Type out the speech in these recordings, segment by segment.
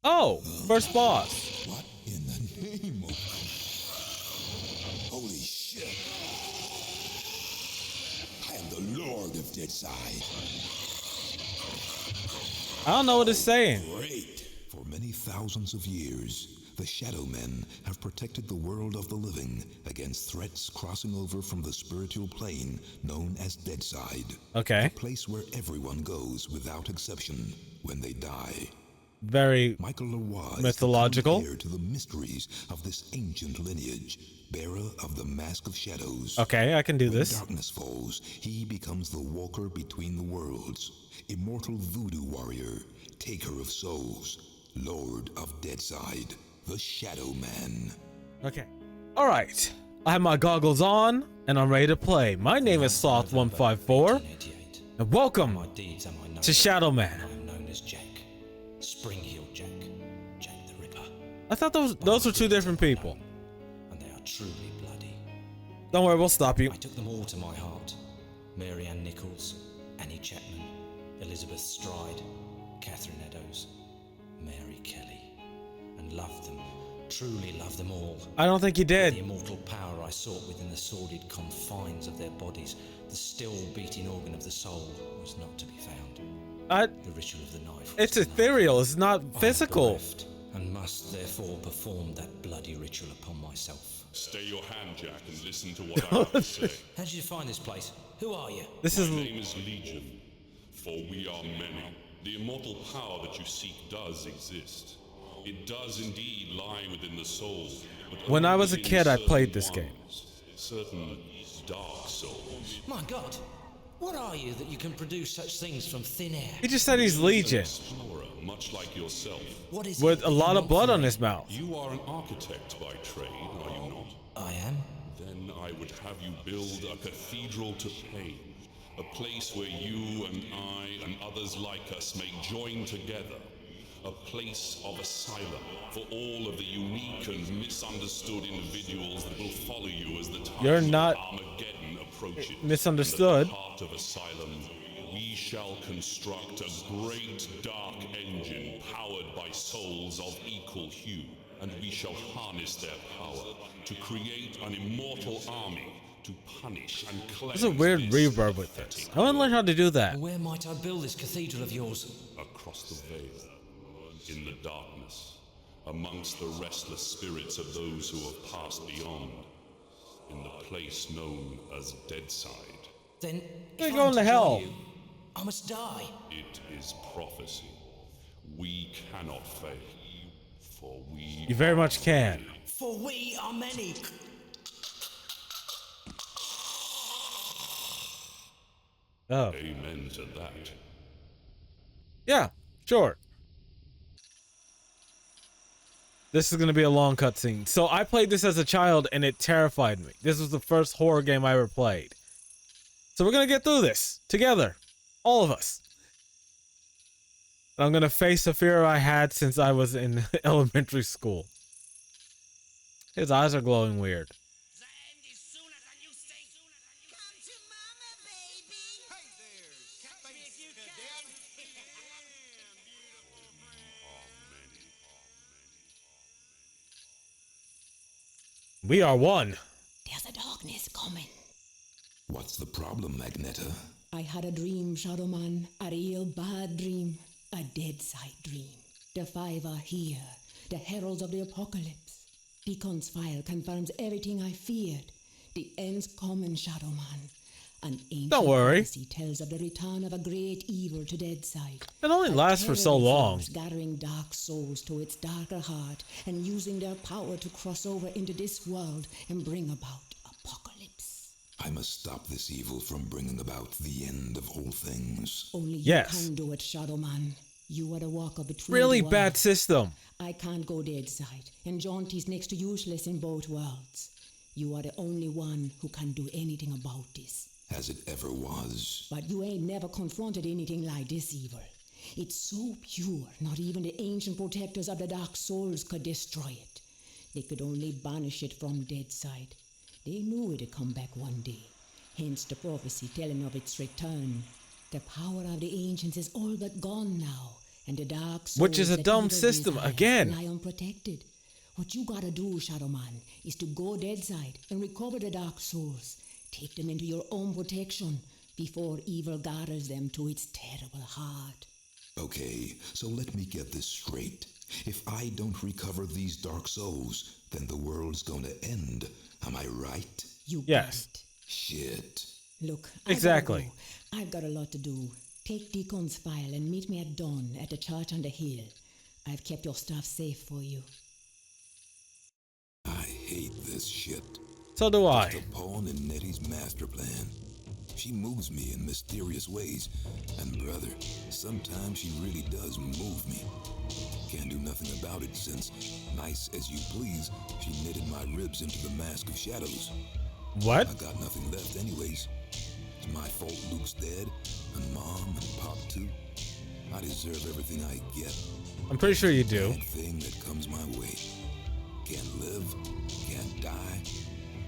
Oh, first boss. What in the name of... Holy shit! I am the Lord of Deadside. I don't know what it's saying. Great! For many thousands of years, the Shadow Men have protected the world of the living against threats crossing over from the spiritual plane known as Deadside. Okay. A place where everyone goes without exception when they die. Very Michael Leroy mythological. is the heir to the mysteries of this ancient lineage, bearer of the Mask of Shadows. Okay, I can do When this. darkness falls, he becomes the walker between the worlds, immortal voodoo warrior, taker of souls, lord of Deadside, the Shadow Man. Okay. All right. I have my goggles on and I'm ready to play. My name is Sloth154 and welcome to Shadow Man. I am known as Jack. Spring-heeled Jack. Jack the Ripper. I thought those were two different people. And they are truly bloody. Don't worry, we'll stop you. I took them all to my heart. Mary Ann Nichols, Annie Chapman, Elizabeth Stride, Catherine Eddowes, Mary Kelly. And loved them. Truly loved them all. I don't think you The did. immortal power I sought within the sordid confines of their bodies, the still beating organ of the soul, was not to be found. The ritual of the knife. It's ethereal. It's not I am physical. bereft, and must therefore perform that bloody ritual upon myself. Stay your hand, Jack, and listen to what I have to say. How did you find this place? Who are you? This My is name is Legion, for we are many. The immortal power that you seek does exist. It does indeed lie within the soul. But When I only was a in kid, I certain played this game. ones, certain dark souls. My God, what are you that you can produce such things from thin air? He just said he's An Legion explorer, much like yourself. What is with it a that you lot of want blood from on me? his mouth. You are an architect by trade, are you not? I am. Then I would have you build a cathedral to pain. A place where you and I and others like us may join together. A place of asylum for all of the unique and misunderstood individuals that will follow you as the time You're not of Armageddon approaches. misunderstood. And at the heart of asylum, we shall construct a great dark engine powered by souls of equal hue, and we shall harness their power to create an immortal army to punish and cleanse. There's a weird this reverb with this. pathetic I want to learn how to do that. And where might I build this cathedral of yours? across the veil, in the darkness, amongst the restless spirits of those who have passed beyond, in the place known as Deadside. Then, They're if going I'm to to hell. join you, I must die. It is prophecy. We cannot fail, for we You very much can. For we are many. Oh. amen to that. Yeah, sure. This is going to be a long cutscene. So I played this as a child and it terrified me. This was the first horror game I ever played. So we're going to get through this together. All of us. And I'm going to face a fear I had since I was in elementary school. His eyes are glowing weird. Come to mama, baby. Hey there, We are one. There's a darkness coming. What's the problem, Magneta? I had a dream, Shadowman, a real bad dream, a dead-side dream. The five are here, the heralds of the apocalypse. Deacon's file confirms everything I feared. The end's coming, Shadowman. An ancient Don't worry. prophecy tells of the return of a great evil to Deadside. It only A lasts for so terrible long. force gathering dark souls to its darker heart and using their power to cross over into this world and bring about apocalypse. I must stop this evil from bringing about the end of all things. Only Yes. you can do it, Shadowman. You are the walker between Really the bad worlds. system. I can't go Deadside, and Jaunty's next to useless in both worlds. You are the only one who can do anything about this. As it ever was. But you ain't never confronted anything like this evil. It's so pure, not even the ancient protectors of the Dark Souls could destroy it. They could only banish it from Deadside. They knew it'd come back one day, hence the prophecy telling of its return. The power of the ancients is all but gone now, And the dark souls Which is a that dumb evil system, desires again. lie unprotected. What you gotta do, Shadow Man, is to go deadside and recover the dark souls. Take them into your own protection before evil gathers them to its terrible heart. Okay, so let me get this straight. If I don't recover these dark souls, then the world's gonna end. Am I right? You Yes. got it. Shit. Look, Exactly. I've got a lot to do. Take Deacon's file and meet me at dawn at the church on the hill. I've kept your stuff safe for you. I hate this shit. So do I. Just a pawn in Nettie's master plan. She moves me in mysterious ways. And brother, sometimes she really does move me. Can't do nothing about it since, nice as you please, she knitted my ribs into the mask of shadows. What? I got nothing left anyways. It's my fault Luke's dead, and Mom and Pop too. I deserve everything I get. I'm pretty sure you do. Bad thing that comes my way. Can't live, can't die.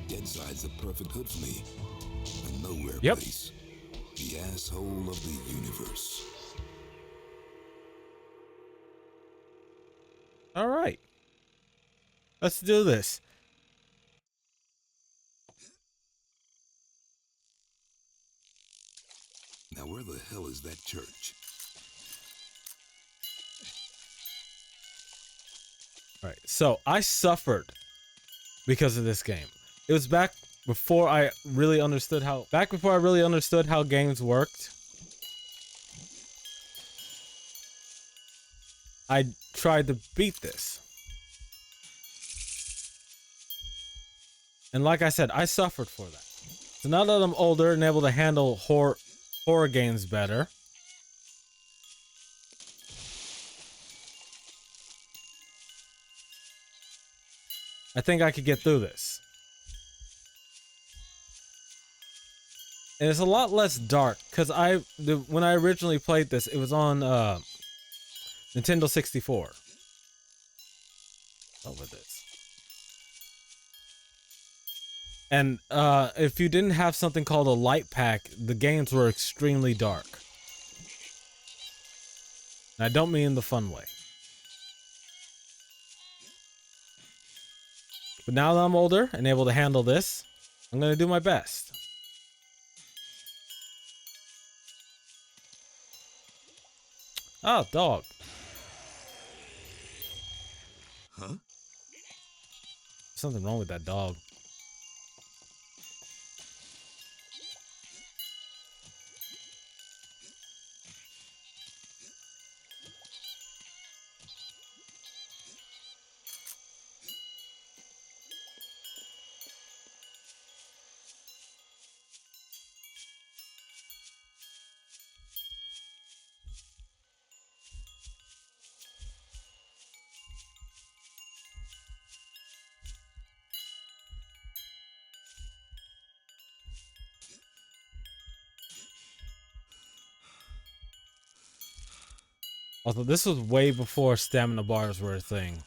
Deadside's the perfect hood for me. A nowhere Yep. place. The asshole of the universe. All right. Let's do this. Now where the hell is that church? All right. So I suffered because of this game. It was back before I really understood how games worked. I tried to beat this. And like I said, I suffered for that. So now that I'm older and able to handle horror games better, I think I could get through this. And it's a lot less dark because when I originally played this, it was on Nintendo 64. Over this. And if you didn't have something called a light pack, the games were extremely dark. And I don't mean in the fun way. But now that I'm older and able to handle this, I'm going to do my best. Oh, dog. Huh? Something wrong with that dog. Although this was way before stamina bars were a thing.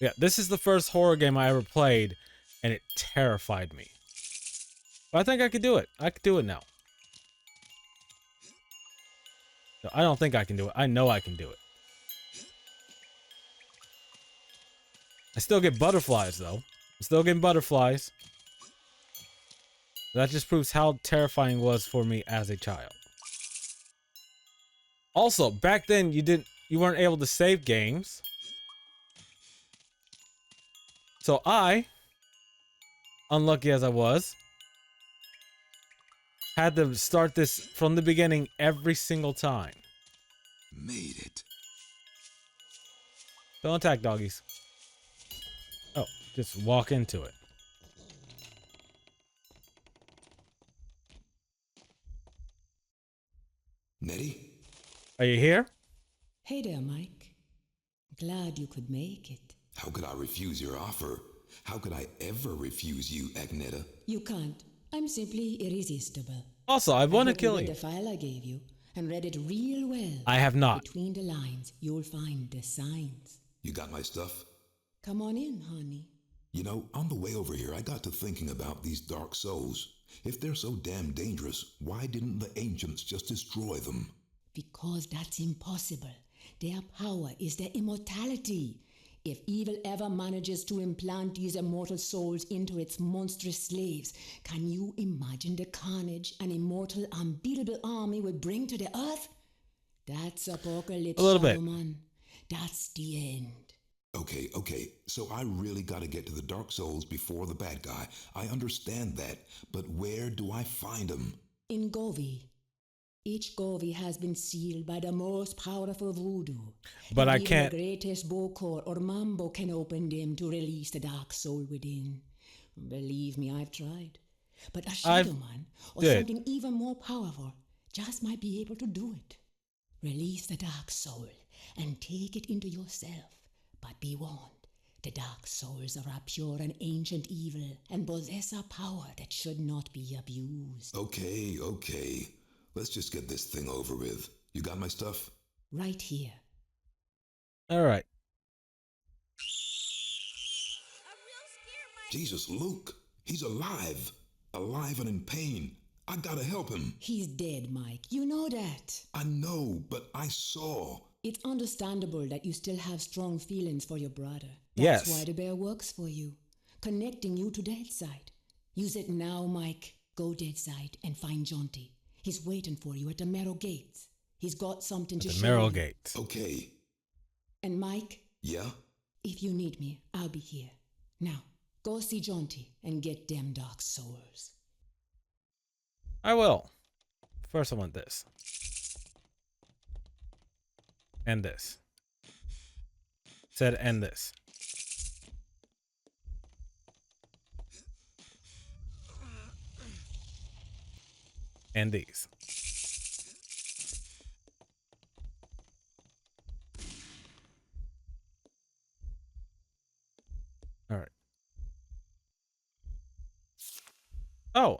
Yeah, this is the first horror game I ever played, and it terrified me. But I think I could do it. I could do it now. No, I don't think I can do it. I know I can do it. I still get butterflies, though. I'm still getting butterflies. That just proves how terrifying it was for me as a child. Also, back then you weren't able to save games. So I, unlucky as I was, had to start this from the beginning every single time. Made it. Don't attack doggies. Oh, just walk into it. Nettie? Are you here? Hey there, Mike. Glad you could make it. How could I refuse your offer? How could I ever refuse you, Agneta? You can't. I'm simply irresistible. Also, I want to hope you kill read you. the file I gave you and read it real well. I have not. Between the lines, you'll find the signs. You got my stuff? Come on in, honey. You know, on the way over here, I got to thinking about these dark souls. If they're so damn dangerous, why didn't the ancients just destroy them? Because that's impossible. Their power is their immortality. If evil ever manages to implant these immortal souls into its monstrous slaves, can you imagine the carnage an immortal, unbeatable army would bring to the earth? That's Apocalypse, A little bit. Shadowman. That's the end. Okay, so I really gotta get to the Dark Souls before the bad guy. I understand that, but where do I find him? In Govi. Each Govi has been sealed by the most powerful voodoo. But And I even can't- the greatest Bokor or Mambo can open them to release the dark soul within. Believe me, I've tried. But a I've Shadow Man or did. something even more powerful just might be able to do it. Release the dark soul and take it into yourself. But be warned, the dark souls are a pure and ancient evil and possess a power that should not be abused. Okay. Let's just get this thing over with. You got my stuff? Right here. All right. I'm real scared, Mike. Jesus, Luke. He's alive. Alive and in pain. I gotta help him. He's dead, Mike. You know that. I know, but I saw. It's understandable that you still have strong feelings for your brother. Yes. That's why the bear works for you, connecting you to Deadside. Use it now, Mike. Go Deadside and find Jonty. He's waiting for you at the Marrow Gates. He's got something to The show Marrow you. Gate. Okay. And Mike, Yeah? if you need me, I'll be here. Now, go see Jonty and get them dark souls. I will. First, I want this. And this. Said and this. And these. All right. Oh,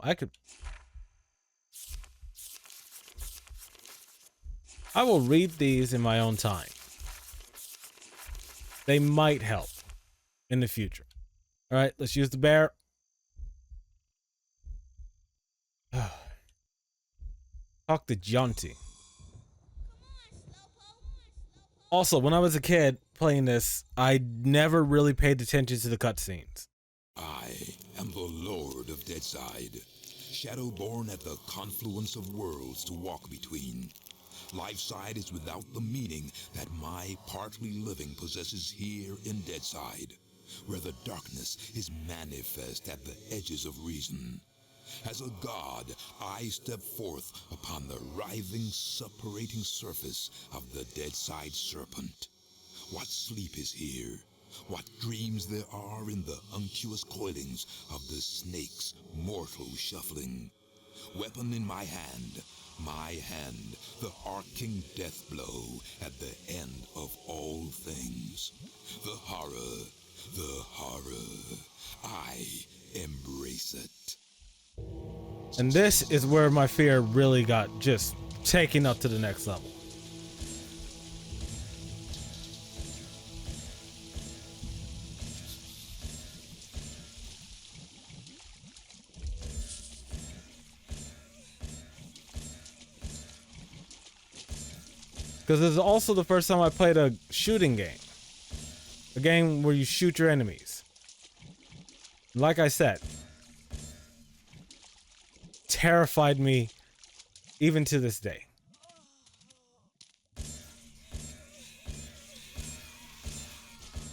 I will read these in my own time. They might help in the future. All right, let's use the bear. Talk to Jonty. Also, when I was a kid playing this, I never really paid attention to the cutscenes. I am the Lord of Deadside, Shadowborn at the confluence of worlds to walk between. Lifeside is without the meaning that my partly living possesses here in Deadside, where the darkness is manifest at the edges of reason. As a god, I step forth upon the writhing, suppurating surface of the Deadside Serpent. What sleep is here? What dreams there are in the unctuous coilings of the snake's mortal shuffling? Weapon in my hand, the arcing death blow at the end of all things. The horror, I embrace it. And this is where my fear really got just taken up to the next level. Because this is also the first time I played a shooting game. A game where you shoot your enemies. Like I said, terrified me even to this day.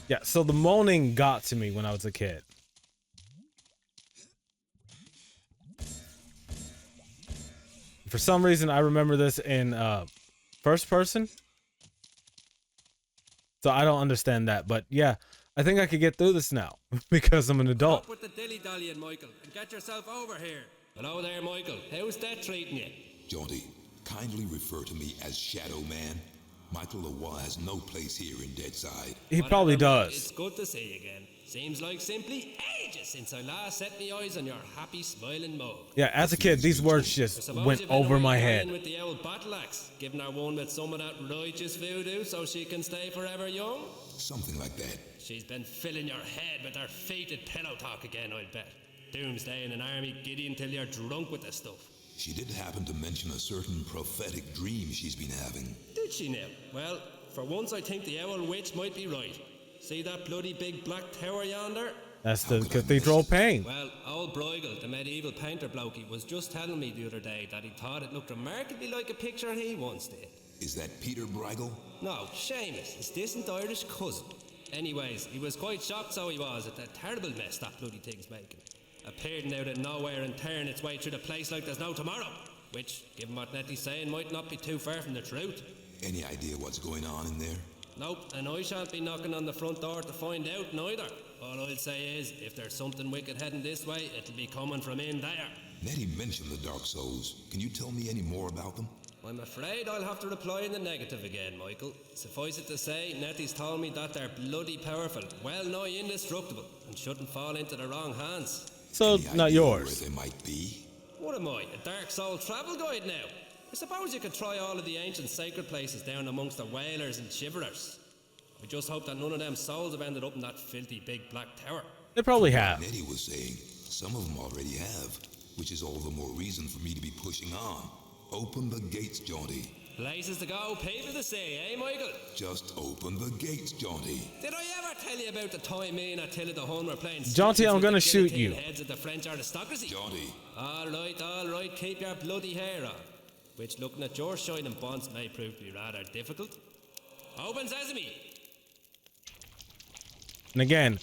Yeah, so the moaning got to me when I was a kid. For some reason, I remember this in first person. So I don't understand that, but yeah, I think I could get through this now because I'm an adult. Up with the dilly-dallying, Michael, and get yourself over here. Hello there, Michael. How's that treating you? Jaunty, kindly refer to me as Shadow Man. Michael Lawa has no place here in Deadside. He probably Whatever, Mike, does. It's good to see you again. Seems like simply ages since I last set my eyes on your happy, smiling mug. Yeah, as a kid, these words I just suppose went you've been over away my playing head. with the old battle axe, giving her one with some of that righteous voodoo so she can stay forever young. Something like that. She's been filling your head with her fated pillow talk again, I'll bet. Doomsday in an army giddy until you're drunk with the stuff. She did happen to mention a certain prophetic dream she's been having. Did she now? Well, for once I think the Owl Witch might be right. See that bloody big black tower yonder? That's the Cathedral of Pain. Well, old Bruegel, the medieval painter blokey, was just telling me the other day that he thought it looked remarkably like a picture he once did. Is that Peter Bruegel? No, Seamus, his distant Irish cousin. Anyways, he was quite shocked, so he was, at the terrible mess that bloody thing's making. Appearing out of nowhere and tearing its way through the place like there's no tomorrow. Which, given what Nettie's saying, might not be too far from the truth. Any idea what's going on in there? Nope, and I shan't be knocking on the front door to find out neither. All I'll say is, if there's something wicked heading this way, it'll be coming from in there. Nettie mentioned the Dark Souls. Can you tell me any more about them? I'm afraid I'll have to reply in the negative again, Michael. Suffice it to say, Nettie's told me that they're bloody powerful, well nigh indestructible, and shouldn't fall into the wrong hands. So, Any not idea yours. where they might be? What am I, a Dark Soul travel guide now? I suppose you could try all of the ancient sacred places down amongst the whalers and shiverers. I just hope that none of them souls have ended up in that filthy big black tower. They probably have. Nettie was saying some of them already have, which is all the more reason for me to be pushing on. Open the gates, Jaunty. Places to go, people to see, eh, Michael? Just open the gates, Jaunty. Did I ever tell you about the time me and Attila the Hun were playing Jaunty, I'm with gonna the shoot guillotine you. heads of the French aristocracy? Jaunty. All right, keep your bloody hair on. Which, looking at your shining bonds, may prove to be rather difficult. Open sesame! And again,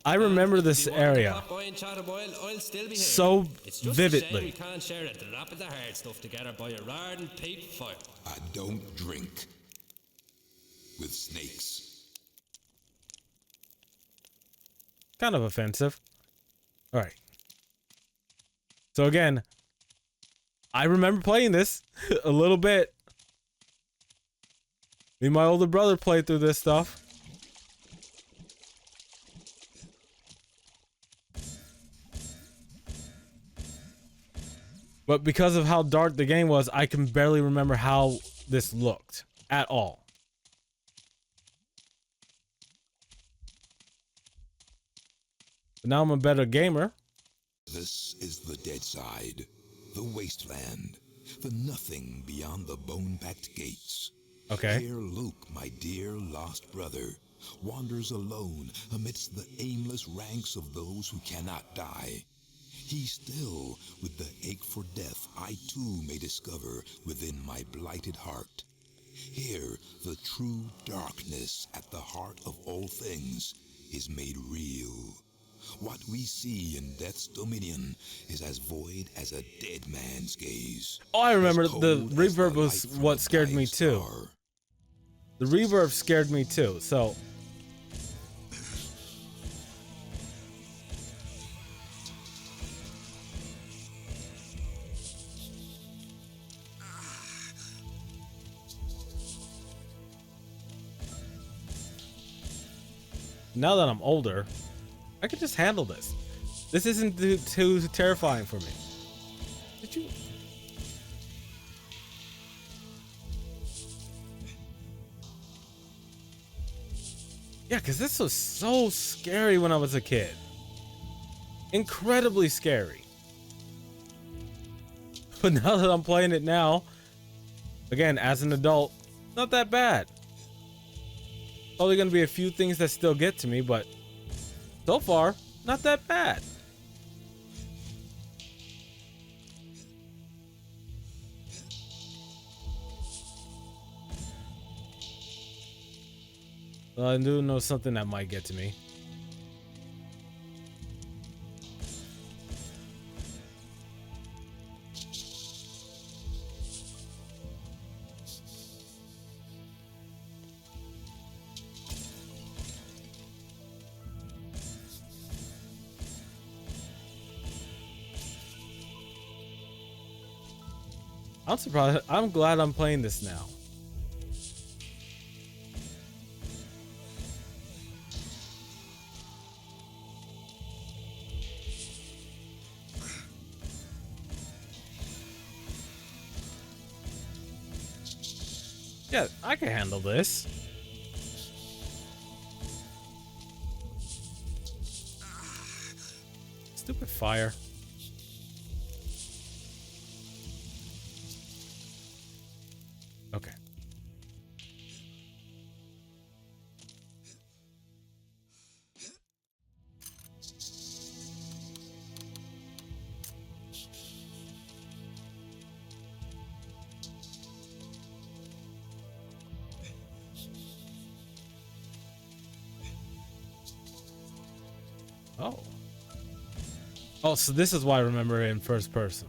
I remember this If you want to area pop by and chat a while, I'll still be here. so It's just a shame we vividly. can't share a drop of the hard stuff together by a ardent peat fire. I don't drink with snakes. Kind of offensive. All right. So again, I remember playing this a little bit. Me and my older brother played through this stuff. But because of how dark the game was, I can barely remember how this looked at all. But now I'm a better gamer. This is the dead side, the wasteland, the nothing beyond the bone-packed gates. Okay. Here Luke, my dear lost brother, wanders alone amidst the aimless ranks of those who cannot die. He still, with the ache for death I too may discover within my blighted heart. Here, the true darkness at the heart of all things is made real. What we see in death's dominion is as void as a dead man's gaze. Oh, I remember As the cold as reverb the was light from what a scared me dying too. star. The reverb scared me too, so. Now that I'm older, I can just handle this. This isn't too terrifying for me. Did you? Yeah, because this was so scary when I was a kid. Incredibly scary. But now that I'm playing it now, again, as an adult, not that bad. Probably going to be a few things that still get to me, but so far, not that bad. Well, I do know something that might get to me. I'm surprised. I'm glad I'm playing this now. Yeah, I can handle this. Stupid fire. Oh. Oh, so this is why I remember it in first person.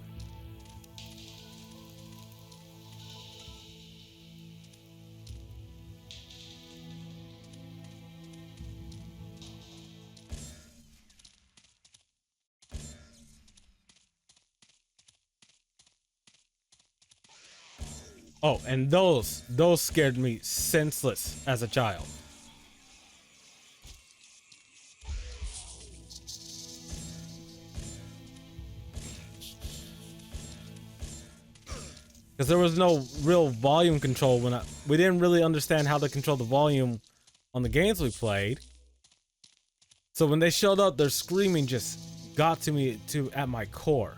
Oh, and those scared me senseless as a child. Because there was no real volume control when we didn't really understand how to control the volume on the games we played. So when they showed up, their screaming just got to me at my core.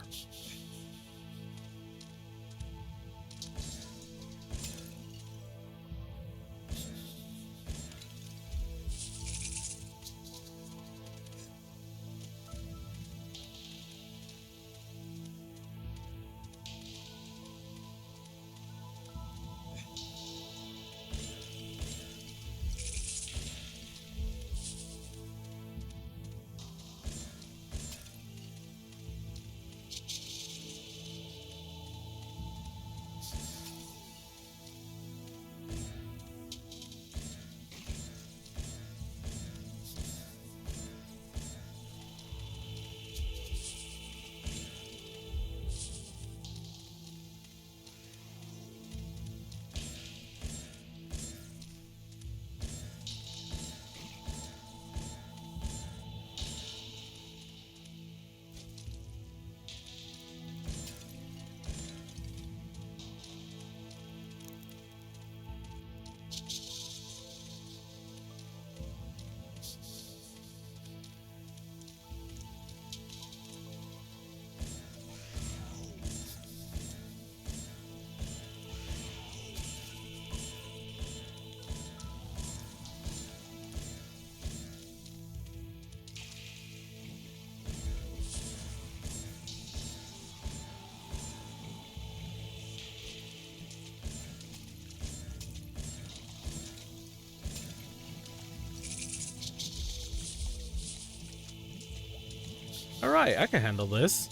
All right, I can handle this.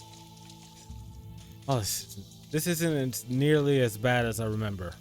Oh, this isn't nearly as bad as I remember.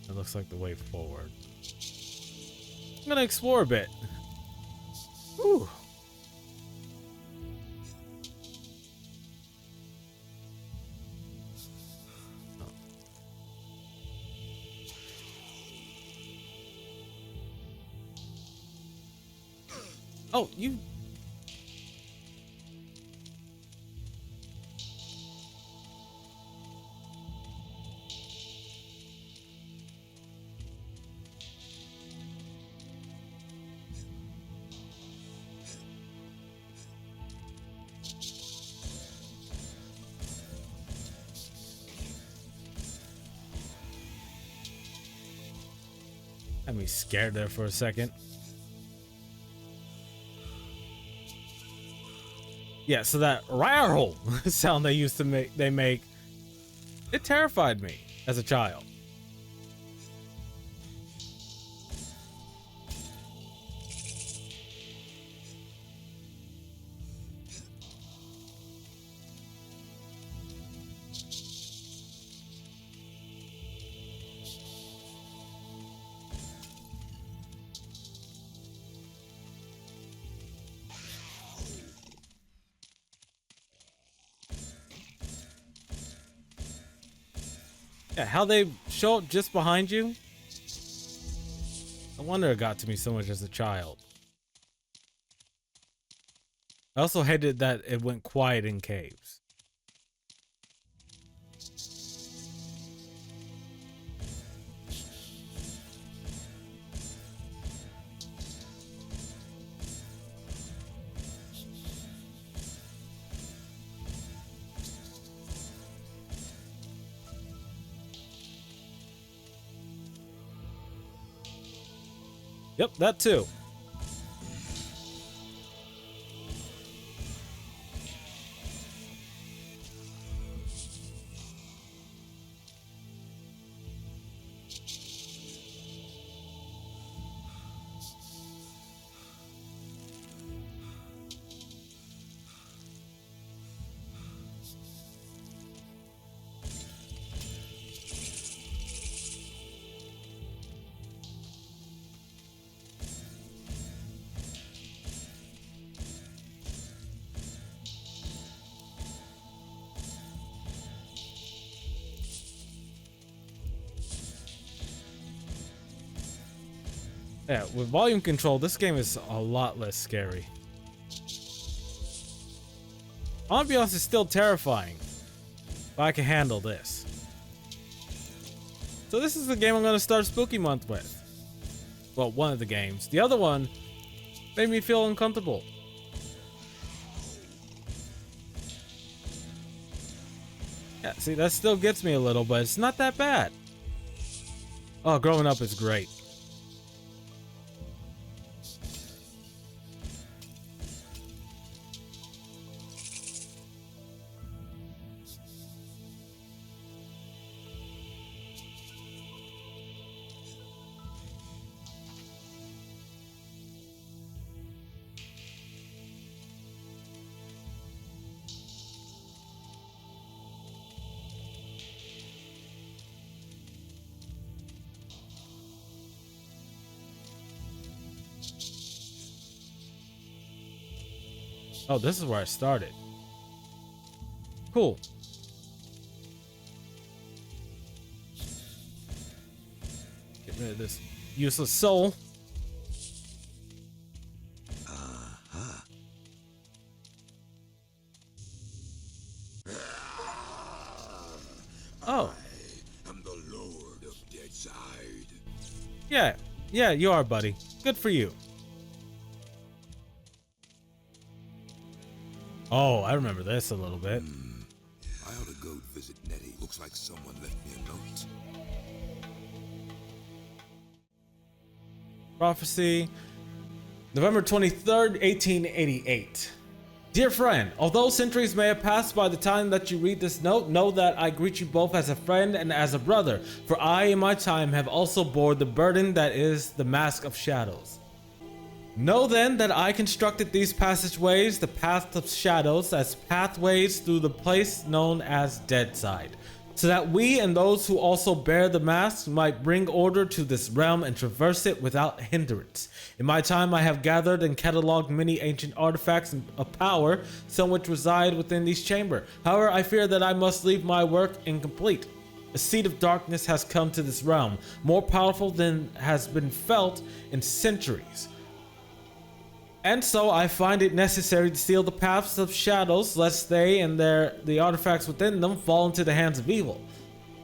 It looks like the way forward. I'm gonna explore a bit. Whew. Oh, you. Had me scared there for a second. Yeah, so that rattle sound they used to make, it terrified me as a child. Yeah, how they show up just behind you. No wonder it got to me so much as a child. I also hated that it went quiet in caves. Yep, that too. Yeah, with volume control, this game is a lot less scary. Ambiance is still terrifying, but I can handle this. So this is the game I'm going to start Spooky Month with. Well, one of the games. The other one made me feel uncomfortable. Yeah, see, that still gets me a little, but it's not that bad. Oh, growing up is great. Oh, this is where I started. Cool. Get rid of this useless soul. Oh. I'm the Lord of Deadside. Yeah, you are, buddy. Good for you. Oh, I remember this a little bit. I ought to go visit Nettie. Looks like someone left me a note. Prophecy, November 23rd, 1888. Dear friend, although centuries may have passed by the time that you read this note, know that I greet you both as a friend and as a brother, for I in my time have also bore the burden that is the Mask of Shadows. Know then that I constructed these passageways, the Path of Shadows, as pathways through the place known as Deadside, so that we and those who also bear the mask might bring order to this realm and traverse it without hindrance. In my time I have gathered and cataloged many ancient artifacts of power, some which reside within these chambers. However, I fear that I must leave my work incomplete. A seed of darkness has come to this realm, more powerful than has been felt in centuries. And so I find it necessary to seal the paths of shadows, lest they and the artifacts within them fall into the hands of evil.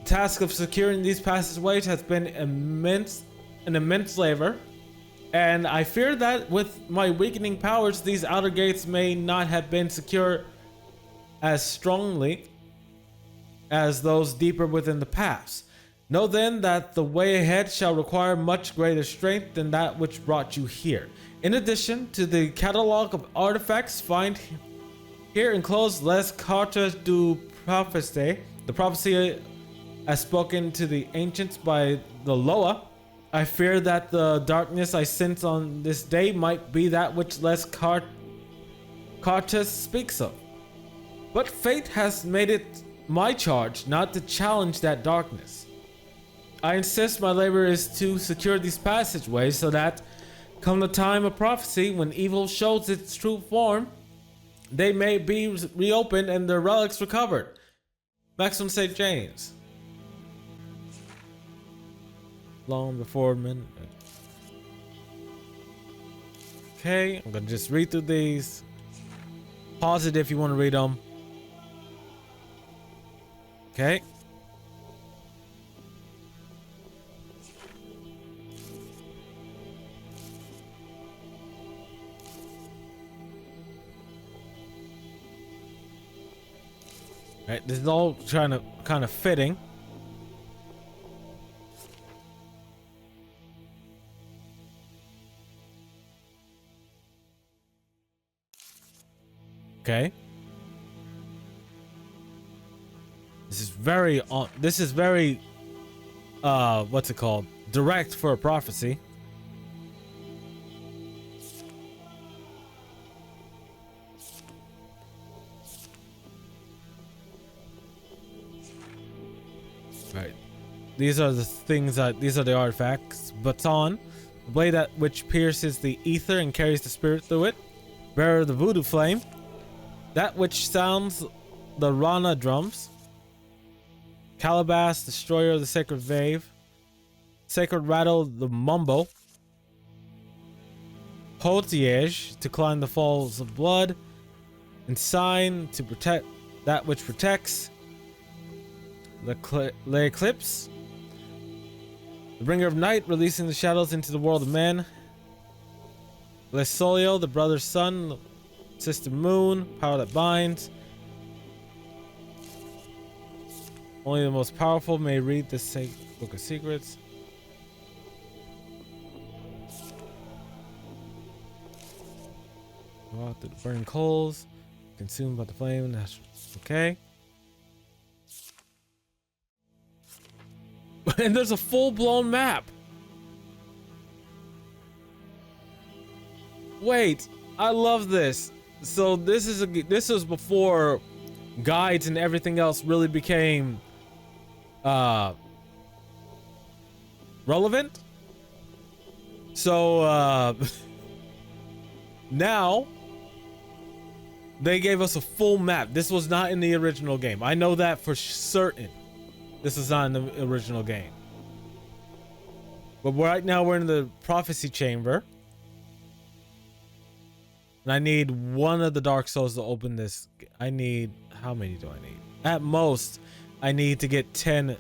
The task of securing these passageways has been an immense labor, and I fear that with my weakening powers, these outer gates may not have been secured as strongly as those deeper within the paths. Know then that the way ahead shall require much greater strength than that which brought you here. In addition to the catalog of artifacts, find here enclosed Les Cartes du Prophecy, the prophecy as spoken to the ancients by the Loa. I fear that the darkness I sense on this day might be that which Les Cartes speaks of. But fate has made it my charge not to challenge that darkness. I insist my labor is to secure these passageways so that come the time of prophecy, when evil shows its true form, they may be reopened and their relics recovered. Maximum St. James. Long before men. Okay, I'm gonna just read through these. Pause it if you want to read them. Okay. Right, this is all trying to kind of fitting. Okay. This is very what's it called? Direct for a prophecy. Right. These are the things these are the artifacts. Baton, the blade that which pierces the ether and carries the spirit through it. Bearer of the voodoo flame, that which sounds the Rana drums. Calabas, destroyer of the sacred wave. Sacred rattle, the mumbo. Potiege, to climb the falls of blood. And sign, to protect that which protects. The eclipse, the bringer of night, releasing the shadows into the world of men. Lesolio, the brother's son, sister moon, power that binds. Only the most powerful may read this book of secrets. Go out through the burning coals, consumed by the flame. That's okay. And there's a full-blown map. Wait, I love this. So this was before guides and everything else really became relevant. So now they gave us a full map. This was not in the original game. I know that for certain. This is not in the original game. But right now we're in the prophecy chamber. And I need one of the Dark Souls to open this. I need, how many do I need? At most, I need to get 10.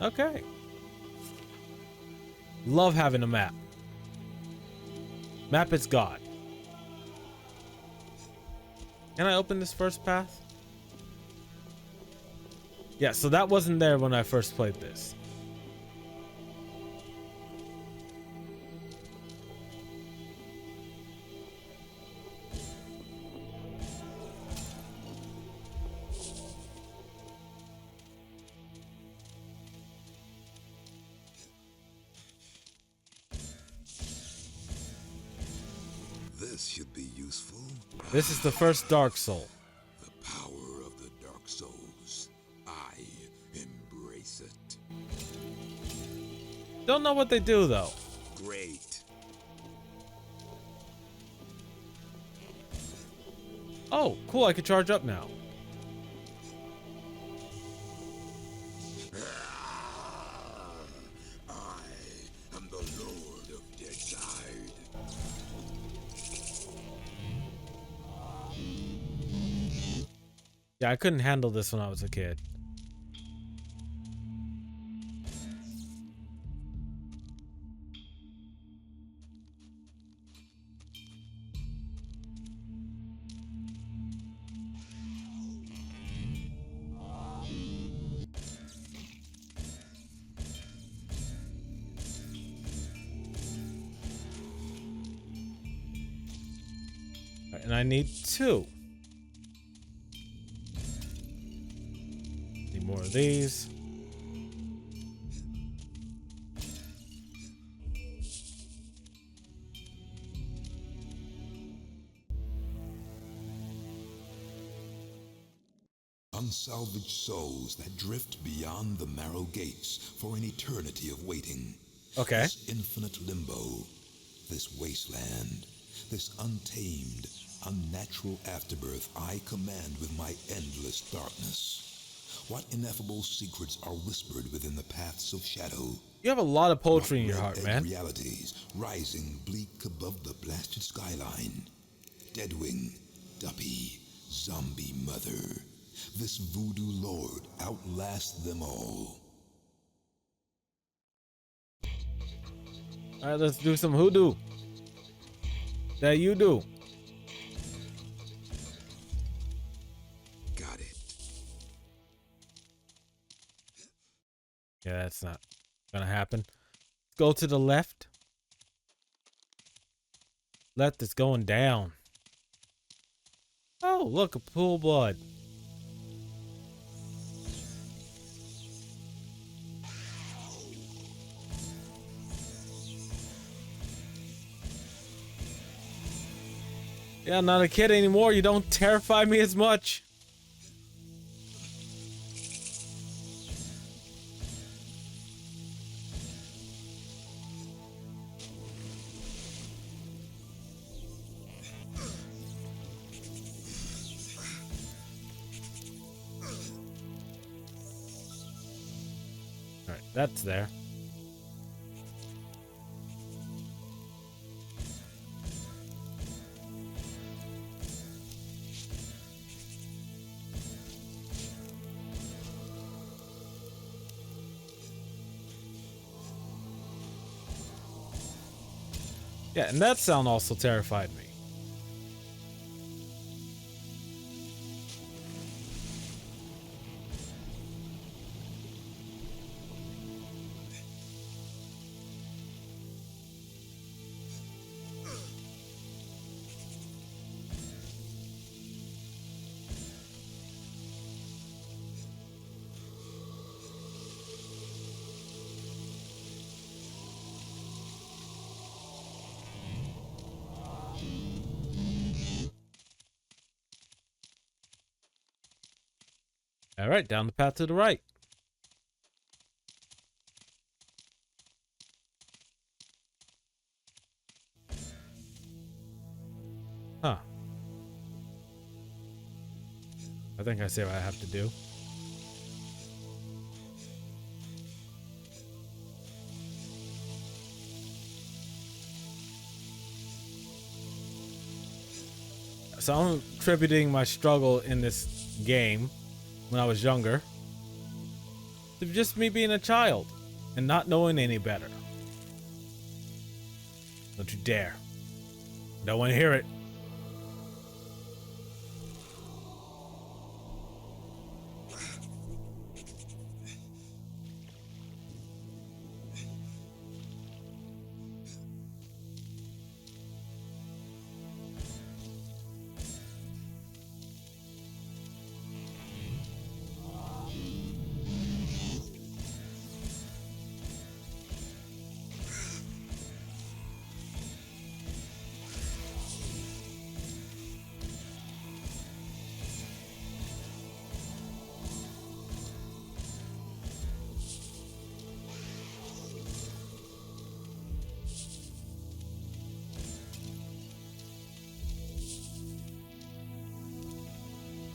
Okay. Love having a map. Map is God. Can I open this first path? Yeah, so that wasn't there when I first played this. This should be useful. This is the first Dark Soul. The power of the Dark Souls. I embrace it. Don't know what they do though. Great. Oh, cool, I can charge up now. I am the Lord of Deadside. Yeah, I couldn't handle this when I was a kid. Right, and I need 2. Need more of these. Unsalvaged souls that drift beyond the Marrow Gates for an eternity of waiting. Okay. This infinite limbo, this wasteland, this untamed, unnatural afterbirth I command with my endless darkness. What ineffable secrets are whispered within the paths of shadow? You have a lot of poetry in your What heart, red-edged man. realities rising bleak above the blasted skyline. Deadwing, Duppy, Zombie Mother. This voodoo lord outlasts them all. All right, let's do some hoodoo. That you do. Got it. Yeah, that's not gonna happen. Let's go to the left. Left is going down. Oh, look, a pool of blood. Yeah, I'm not a kid anymore. You don't terrify me as much. All right, that's there. Yeah, and that sound also terrified me. All right, down the path to the right. Huh. I think I see what I have to do. So I'm attributing my struggle in this game when I was younger to just me being a child and not knowing any better. Don't you dare. I don't want to hear it.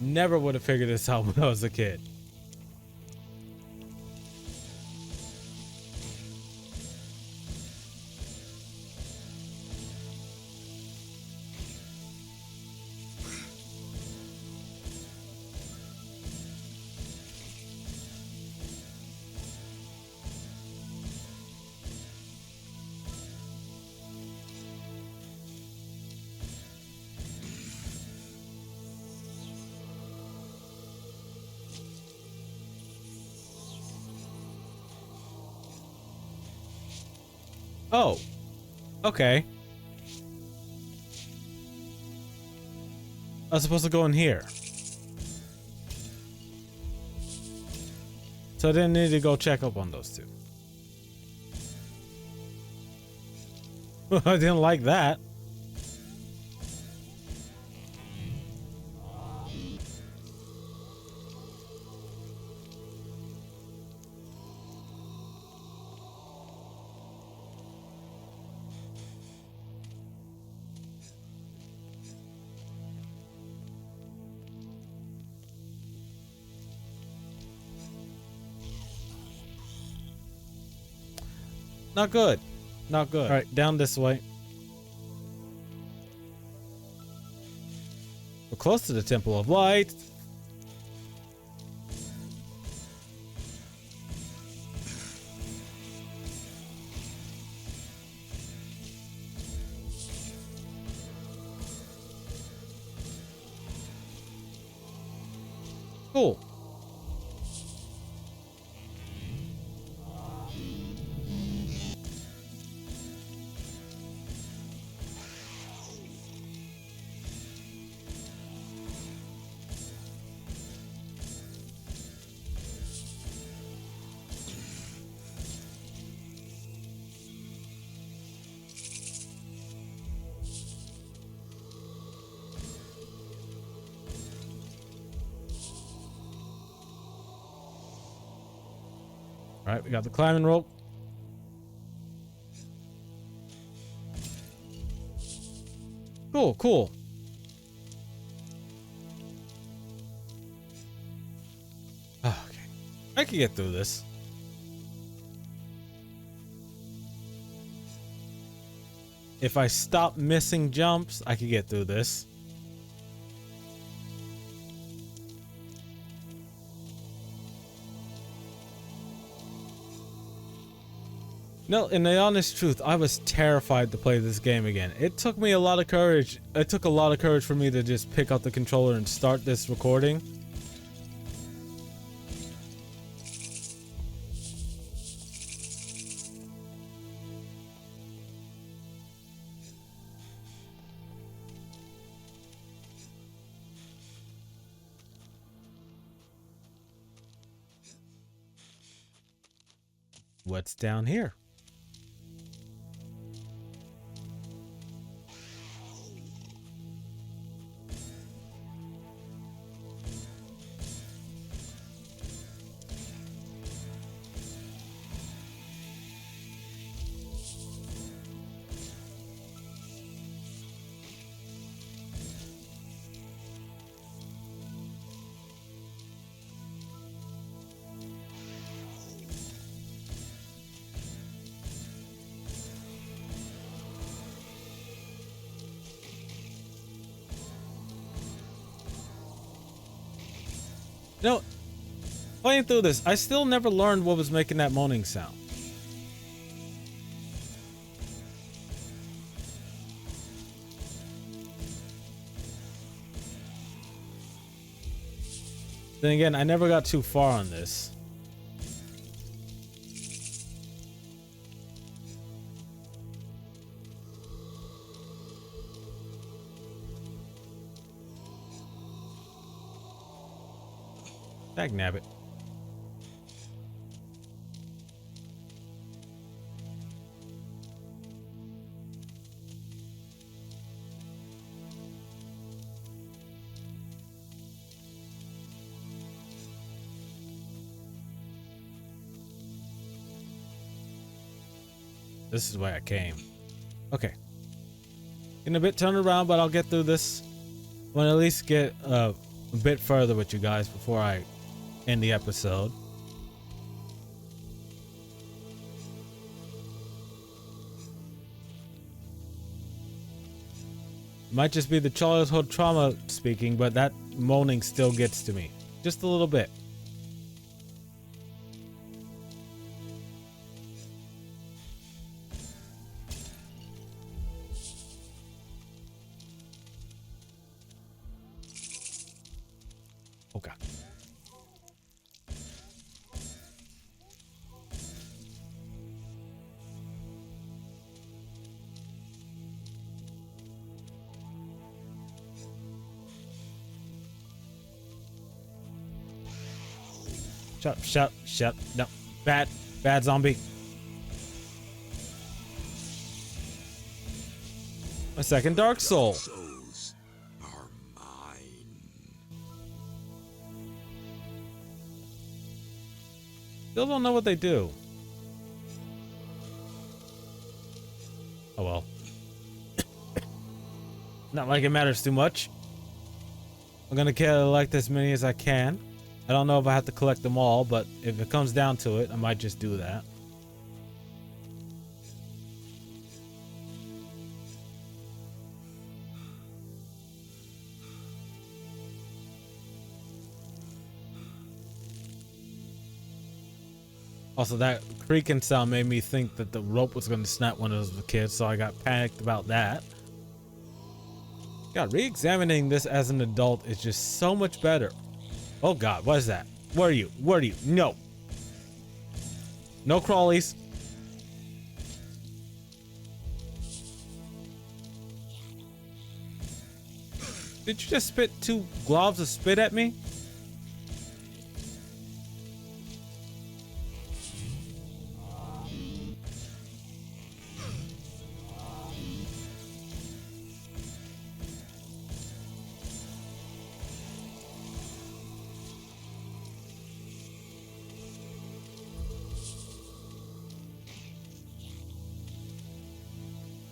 Never would have figured this out when I was a kid. Oh, okay. I was supposed to go in here. So I didn't need to go check up on those two. I didn't like that. Not good. Not good. All right, down this way. close to the Temple of Light. Cool. All right, we got the climbing rope. Cool, cool. Okay, I can get through this. If I stop missing jumps, I can get through this. No, in the honest truth, I was terrified to play this game again. It took me a lot of courage. It took a lot of courage for me to just pick up the controller and start this recording. What's down here? You know, playing through this, I still never learned what was making that moaning sound. Then again, I never got too far on this. Dagnabbit. This is why I came. Okay. Getting a bit turned around, but I'll get through this. I want to at least get a bit further with you guys before I end the episode. Might just be the childhood trauma speaking, but that moaning still gets to me. Just a little bit. Okay. Shut. No. Bad zombie. My second Dark Soul. Souls are mine. Still don't know what they do. Oh well. Not like it matters too much. I'm gonna collect as many as I can. I don't know if I have to collect them all, but if it comes down to it, I might just do that. Also, that creaking sound made me think that the rope was going to snap when I was a kid, so I got panicked about that. God, re-examining this as an adult is just so much better. Oh God, what is that? Where are you? Where are you? No. No crawlies. Did you just spit 2 globs of spit at me?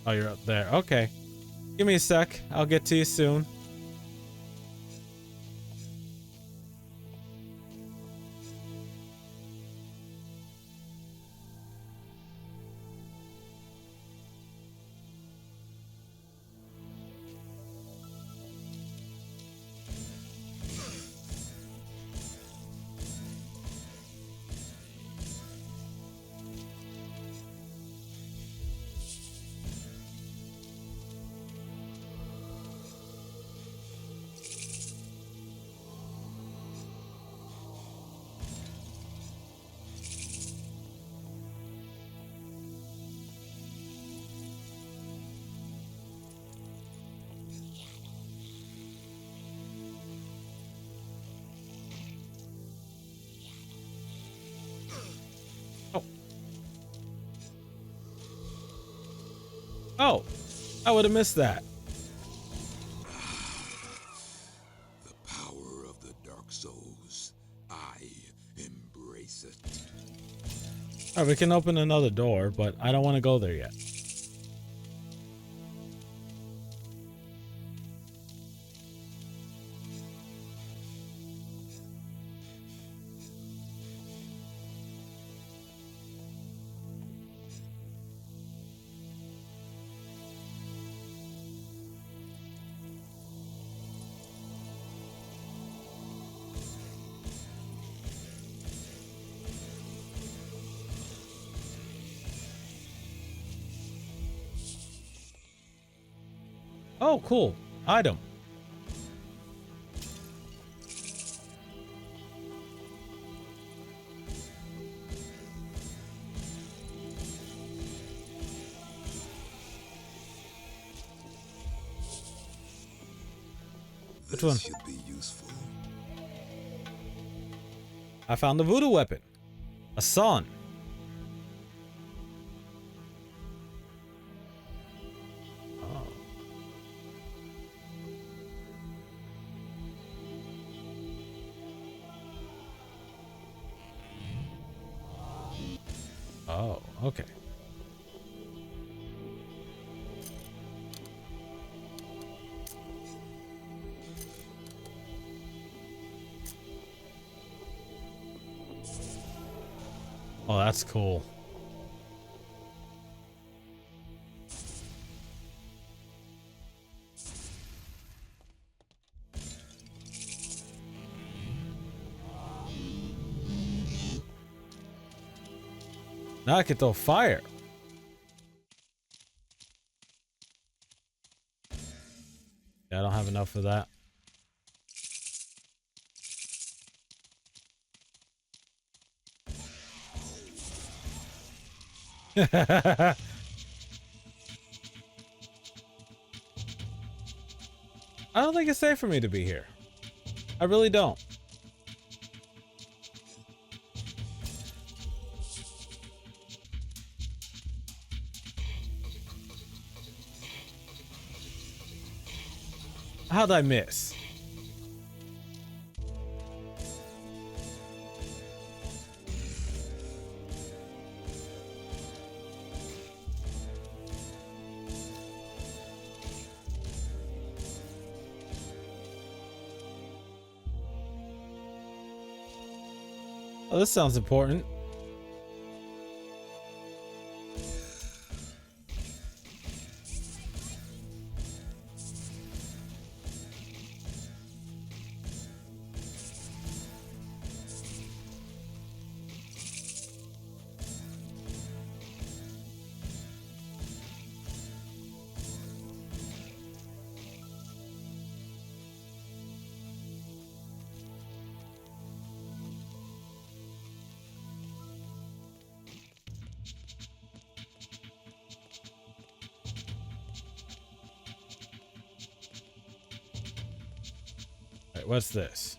Oh, you're up there. Okay. Give me a sec. I'll get to you soon. Oh, I would have missed that. The power of the Dark Souls. I embrace it. All right, we can open another door, but I don't want to go there yet. Oh, cool. Item. Which one? This should be useful. I found the voodoo weapon. A son. Oh, okay. Oh, that's cool. Now I can throw fire. Yeah, I don't have enough of that. I don't think it's safe for me to be here. I really don't. How'd I miss? Oh, this sounds important. Wait, what's this?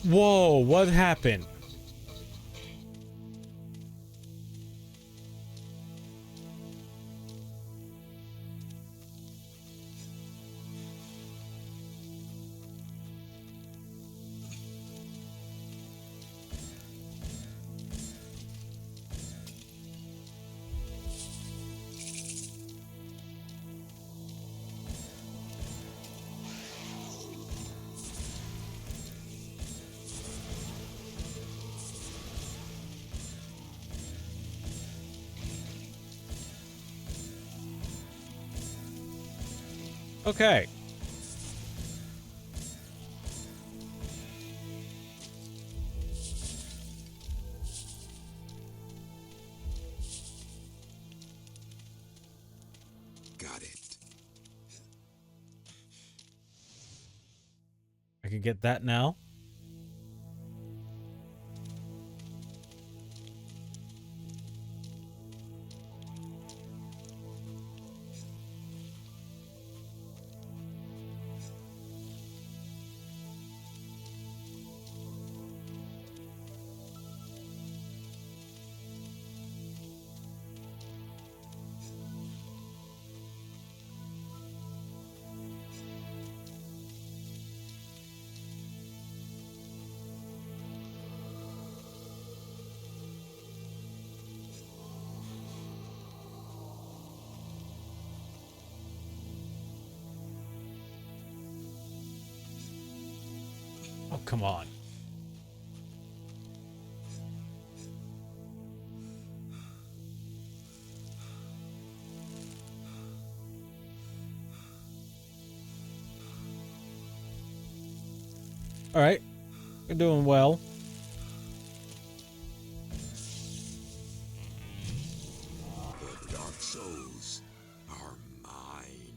Whoa, what happened? Okay. Got it. I can get that now. Oh, come on. All right. You're doing well. The Dark Souls are mine.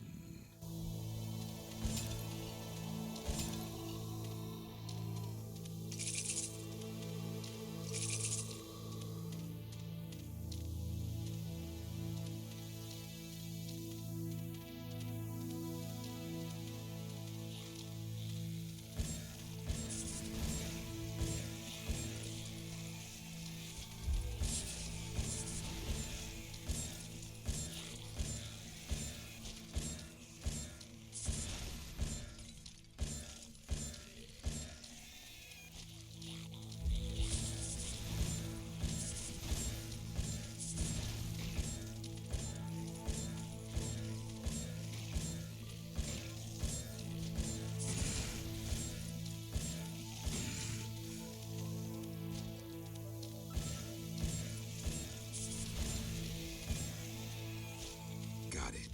Got it.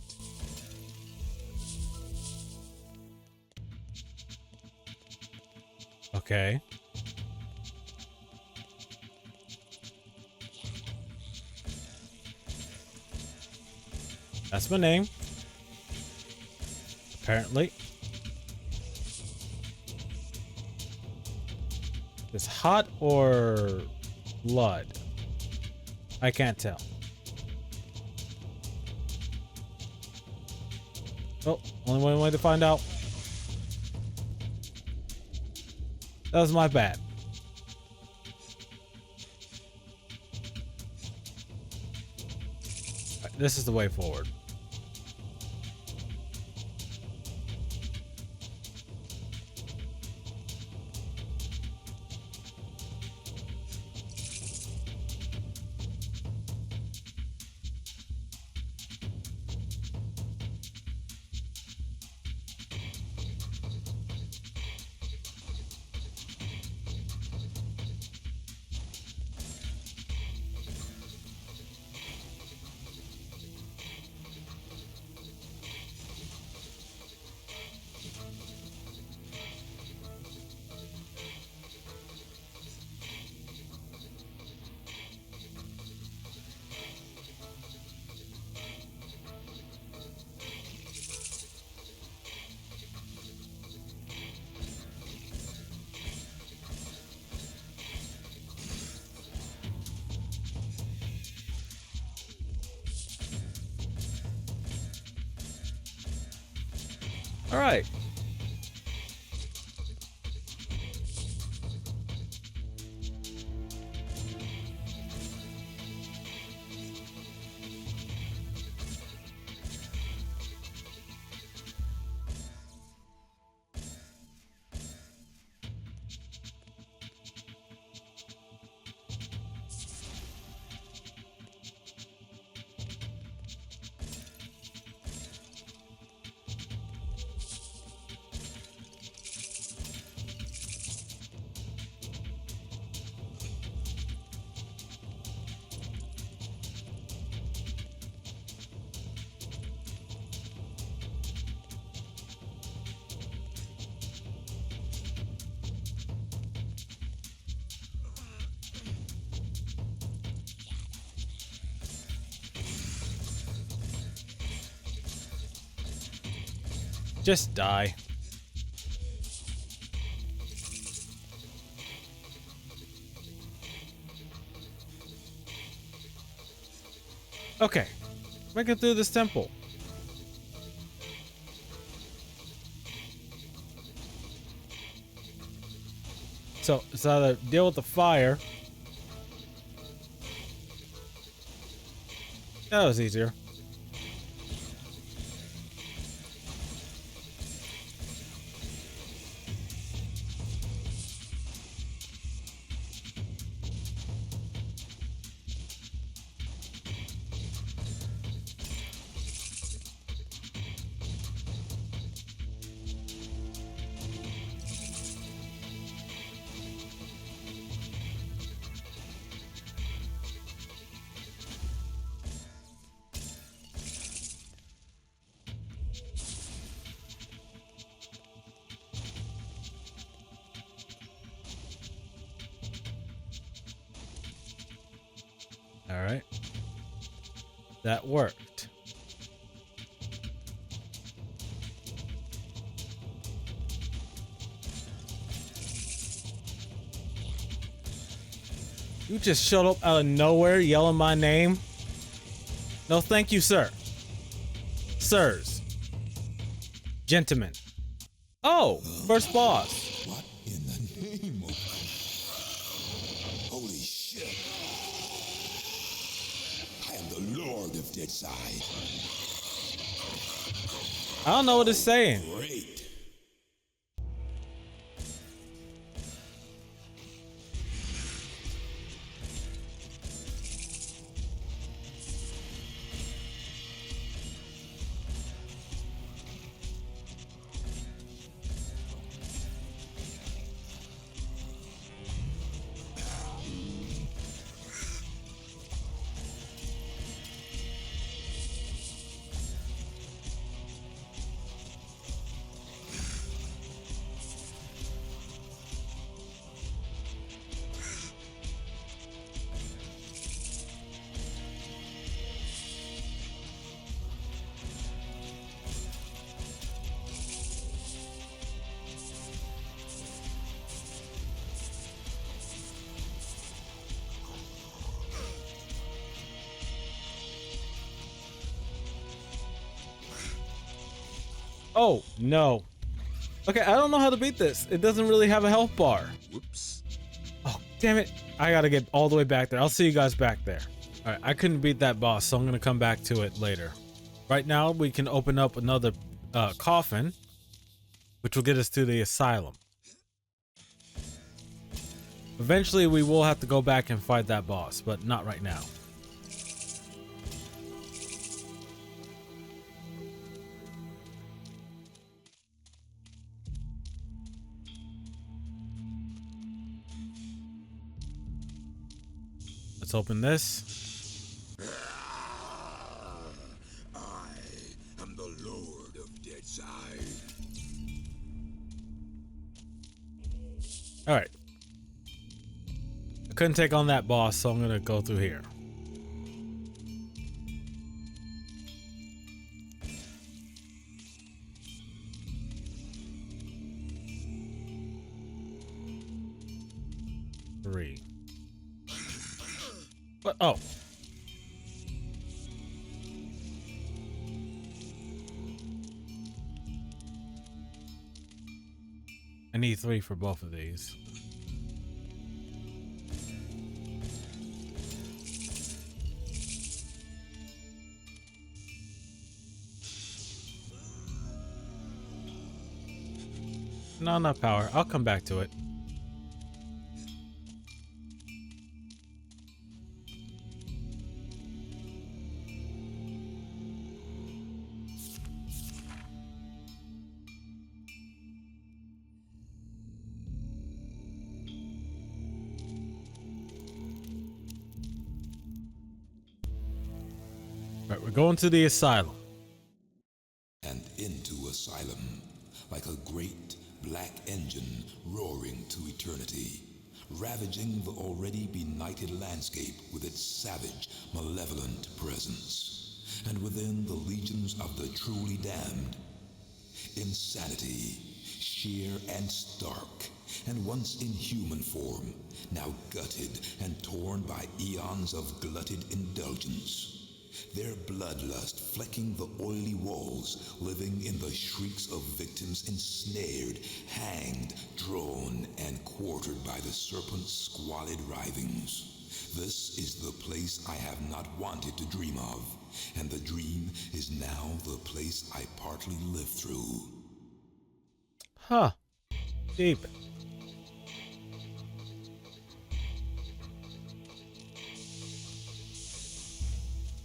Okay. That's my name. Apparently. Is hot or blood? I can't tell. Oh, only one way to find out. That was my bad. Alright, this is the way forward. All right. Just die. Okay. Make it through this temple. So it's either deal with the fire. That was easier. All right. That worked. You just showed up out of nowhere yelling my name? No, thank you, sir. Sirs. Gentlemen. Oh, first boss. What in the name of... Holy shit. I am the Lord of Deadside. I don't know what it's saying. Great. Oh, no. Okay, I don't know how to beat this. It doesn't really have a health bar. Whoops. Oh, damn it. I gotta get all the way back there. I'll see you guys back there. All right, I couldn't beat that boss, so I'm gonna come back to it later. Right now, we can open up another coffin, which will get us to the asylum. Eventually, we will have to go back and fight that boss, but not right now. Let's open this. I am the Lord of Deadside. All right. I couldn't take on that boss, so I'm gonna go through here. Three. What? Oh. I need 3 for both of these. Not enough power. I'll come back to it. Right, we're going to the asylum. And into Asylum, like a great black engine roaring to eternity, ravaging the already benighted landscape with its savage, malevolent presence. And within the legions of the truly damned, insanity, sheer and stark, and once in human form, now gutted and torn by eons of glutted indulgence. Their bloodlust flecking the oily walls, living in the shrieks of victims ensnared, hanged, drawn, and quartered by the serpent's squalid writhings. This is the place I have not wanted to dream of, and the dream is now the place I partly live through. Huh. Deep.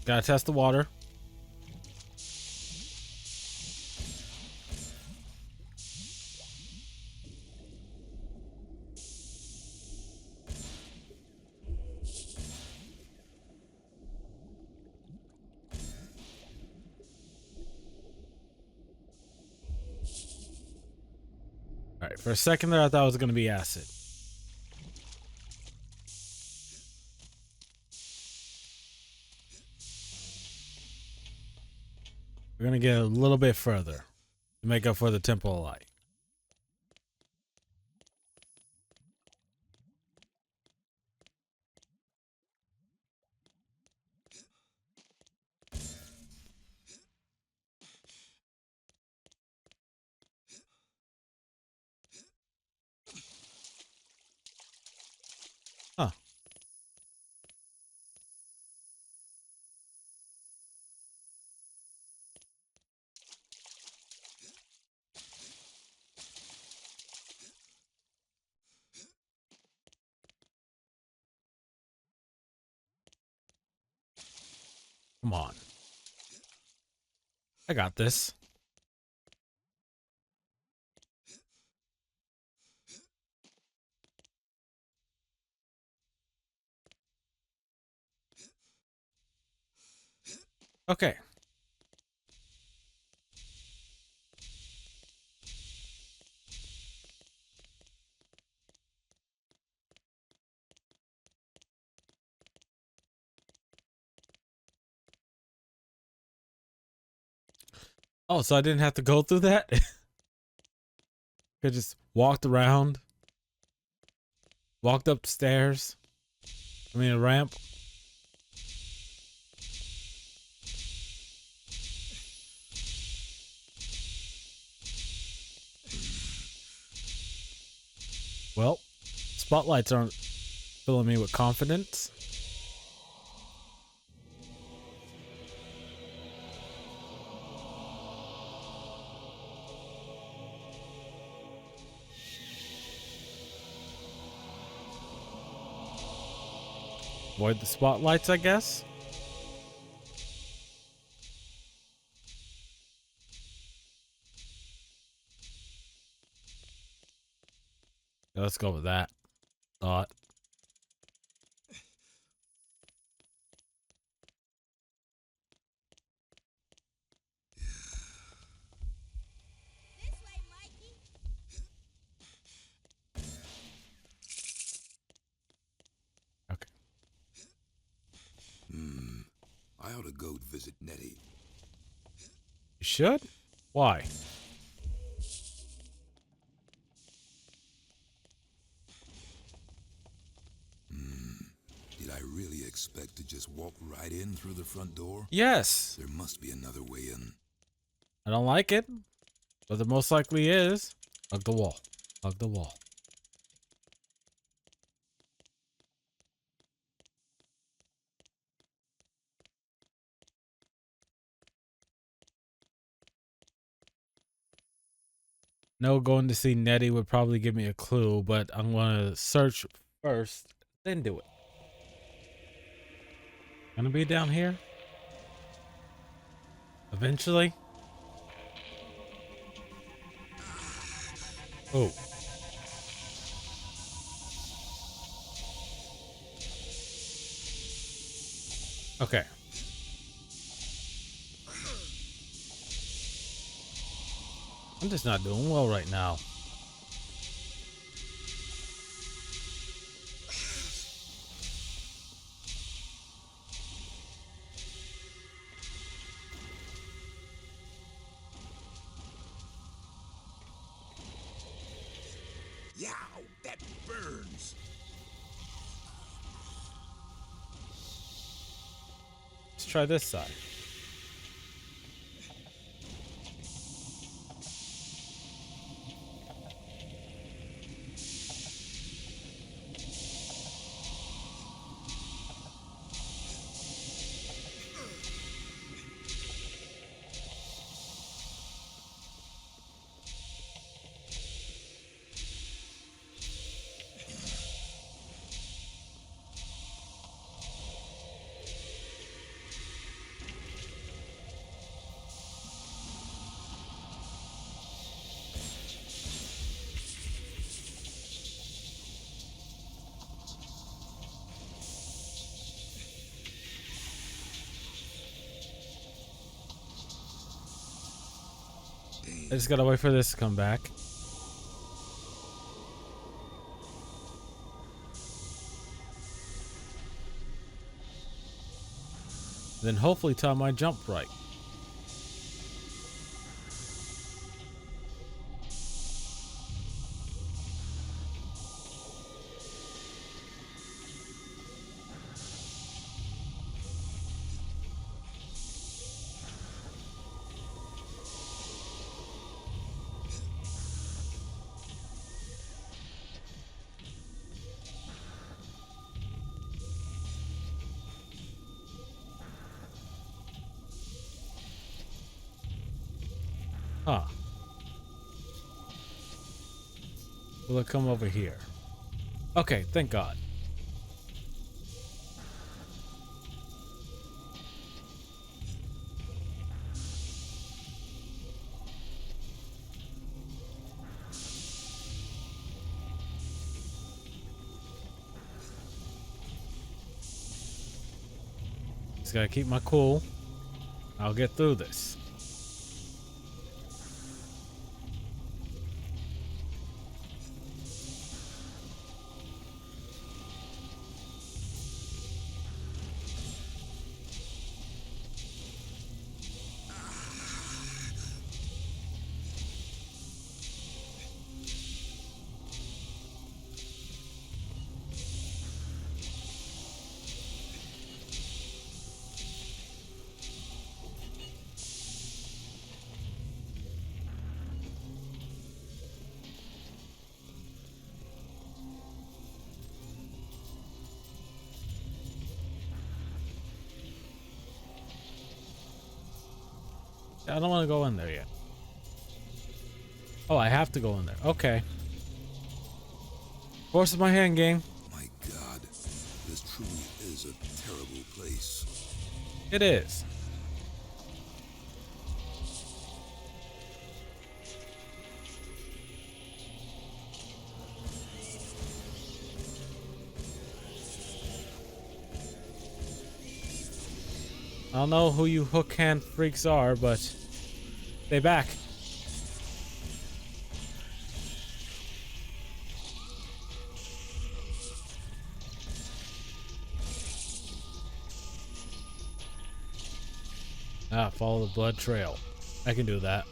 Gotta test the water. Alright, for a second there I thought it was gonna be acid. We're gonna get a little bit further to make up for the Temple of Light. Huh. Come on. I got this. Okay. Oh, so I didn't have to go through that? Could just walked around. Walked up the stairs. I mean a ramp. Well, spotlights aren't filling me with confidence. Avoid the spotlights, I guess. Yeah, let's go with that thought. This way, Mikey. Okay. I ought to go visit Nettie. You should? Why? Did I really expect to just walk right in through the front door? Yes. There must be another way in. I don't like it, but the most likely is hug the wall. Hug the wall. No, going to see Nettie would probably give me a clue, but I'm going to search first, then do it. Gonna be down here? Eventually? Oh. Okay. I'm just not doing well right now. Yow, that burns. Let's try this side. I just gotta wait for this to come back. Then hopefully time I jump right. Huh. Will it come over here? Okay, thank God. Just gotta keep my cool. I'll get through this. I don't want to go in there yet. Oh, I have to go in there. Okay. Forces my hand, game. My God, this truly is a terrible place. It is. I don't know who you hook hand freaks are, but stay back. Ah, follow the blood trail. I can do that.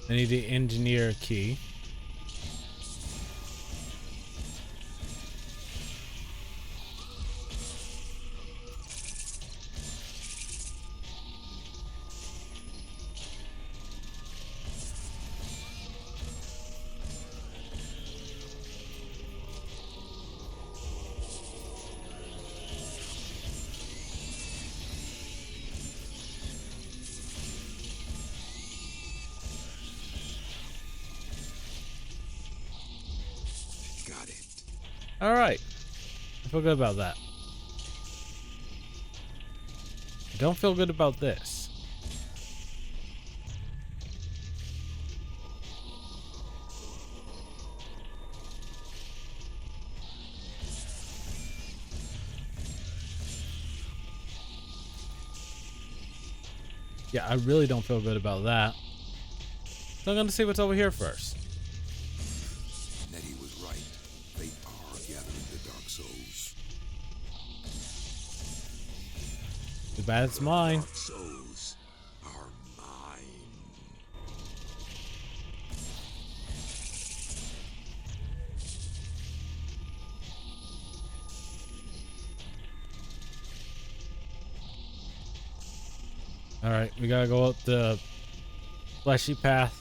I need the engineer key. Got it. All right. I feel good about that. I don't feel good about this. Yeah, I really don't feel good about that. So I'm gonna see what's over here first. Nettie was right. They are gathering the Dark Souls. Too bad it's mine. Dark Souls are mine. All right, we gotta go up the fleshy path.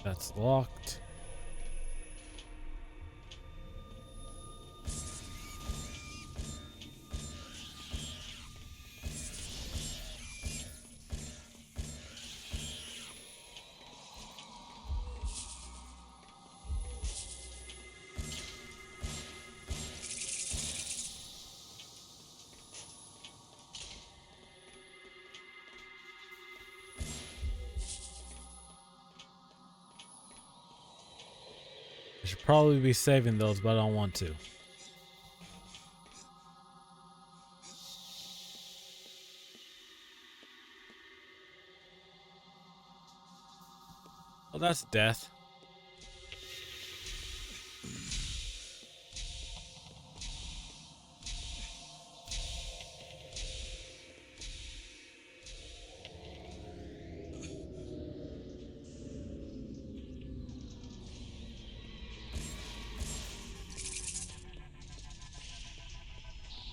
That's locked. I should probably be saving those, but I don't want to. Well, that's death.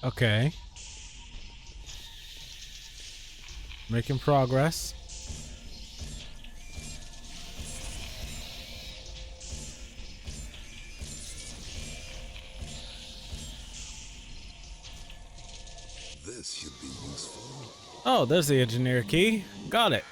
Okay. Making progress. This should be useful. Oh, there's the engineer key. Got it.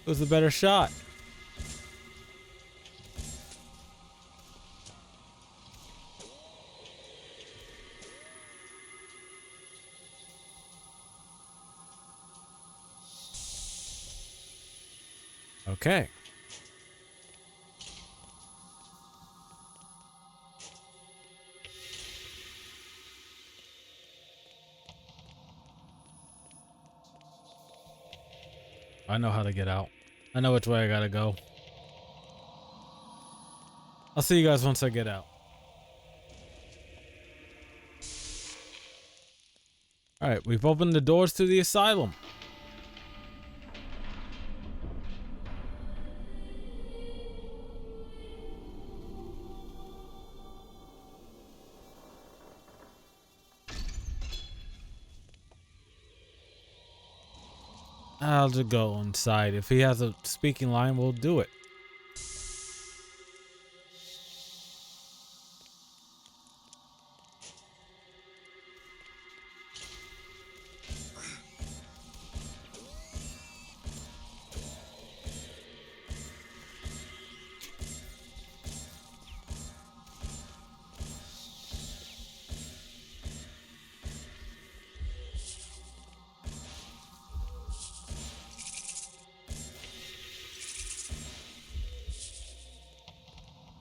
Who's the better shot? Okay. I know how to get out. I know which way I gotta go. I'll see you guys once I get out. Alright, we've opened the doors to the asylum. I'll just go inside. If he has a speaking line, we'll do it.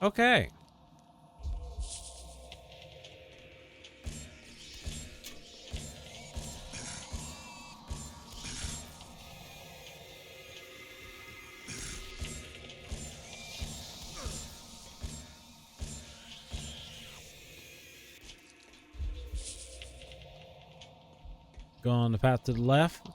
Okay. Go on the path to the left.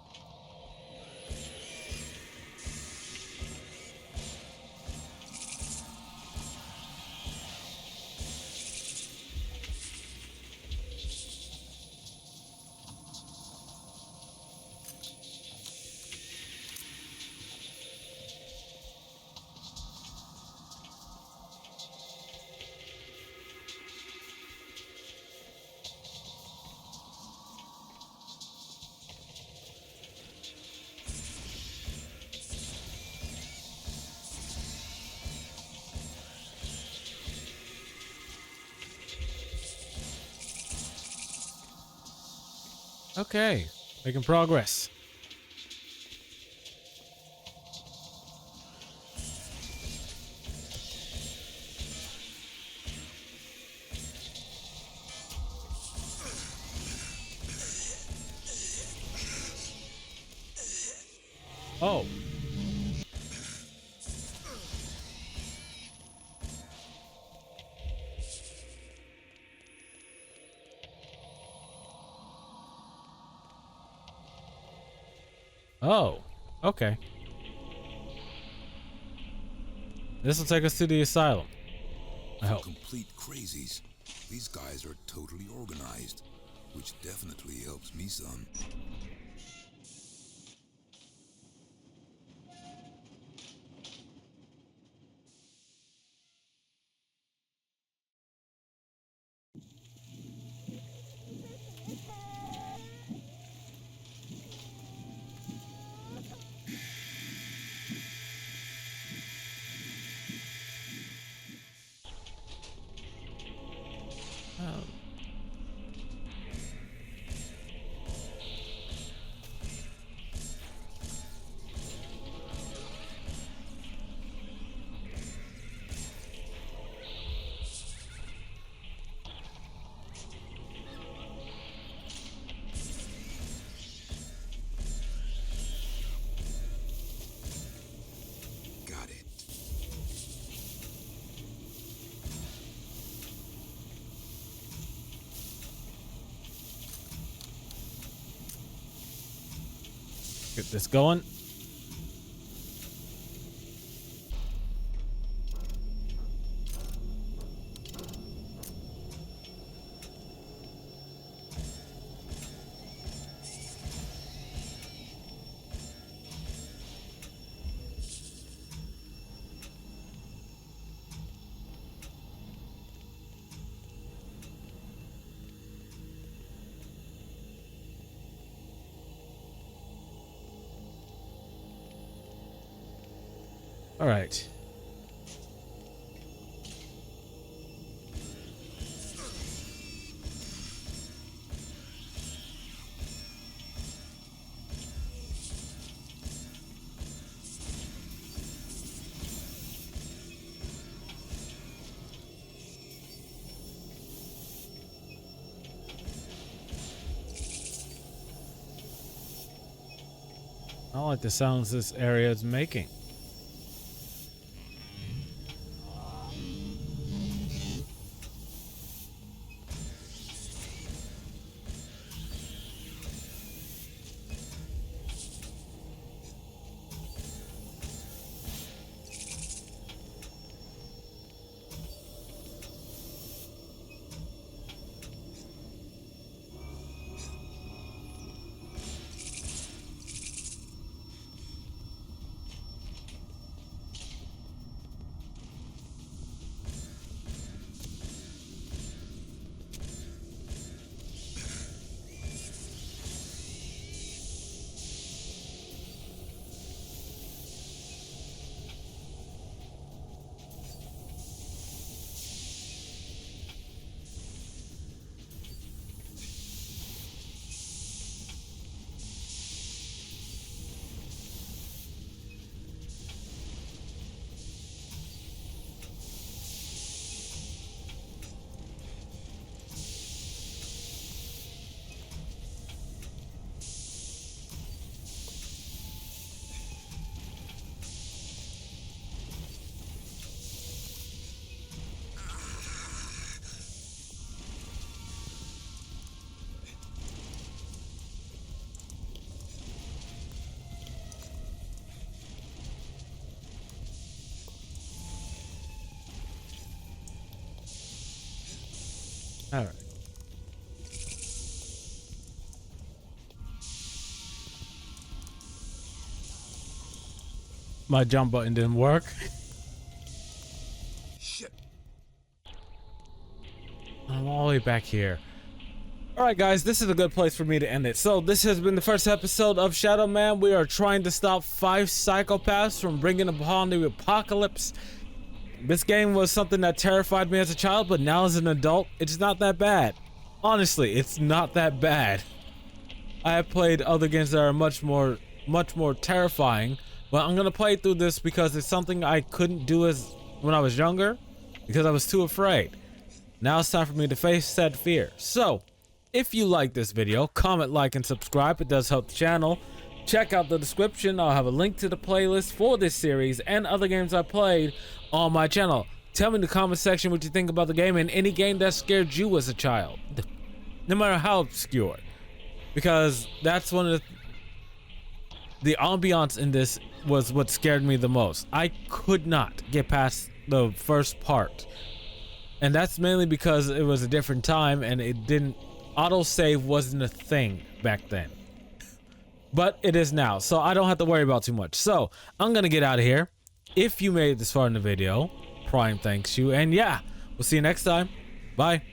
Okay, making progress. Oh. Oh, okay. This will take us to the asylum. I hope. Complete crazies. These guys are totally organized, which definitely helps me some. Oh. Got it. Get this going. All right. I don't like the sounds this area is making. All right. My jump button didn't work. Shit. I'm all the way back here. All right, guys, this is a good place for me to end it. So this has been the first episode of Shadow Man. We are trying to stop 5 psychopaths from bringing upon the apocalypse. This game was something that terrified me as a child, but now as an adult, it's not that bad. Honestly, it's not that bad. I have played other games that are much more terrifying, but I'm gonna play through this because it's something I couldn't do as when I was younger because I was too afraid. Now it's time for me to face said fear. So, if you like this video, comment, like, and subscribe. It does help the channel. Check out the description. I'll have a link to the playlist for this series and other games I played on my channel. Tell me in the comment section what you think about the game and any game that scared you as a child, no matter how obscure, because that's one of the ambiance in this was what scared me the most. I could not get past the first part, and that's mainly because it was a different time and it didn't autosave wasn't a thing back then, but it is now, so I don't have to worry about too much. So I'm gonna get out of here. If you made it this far in the video, Prime thanks you, and yeah, we'll see you next time. Bye.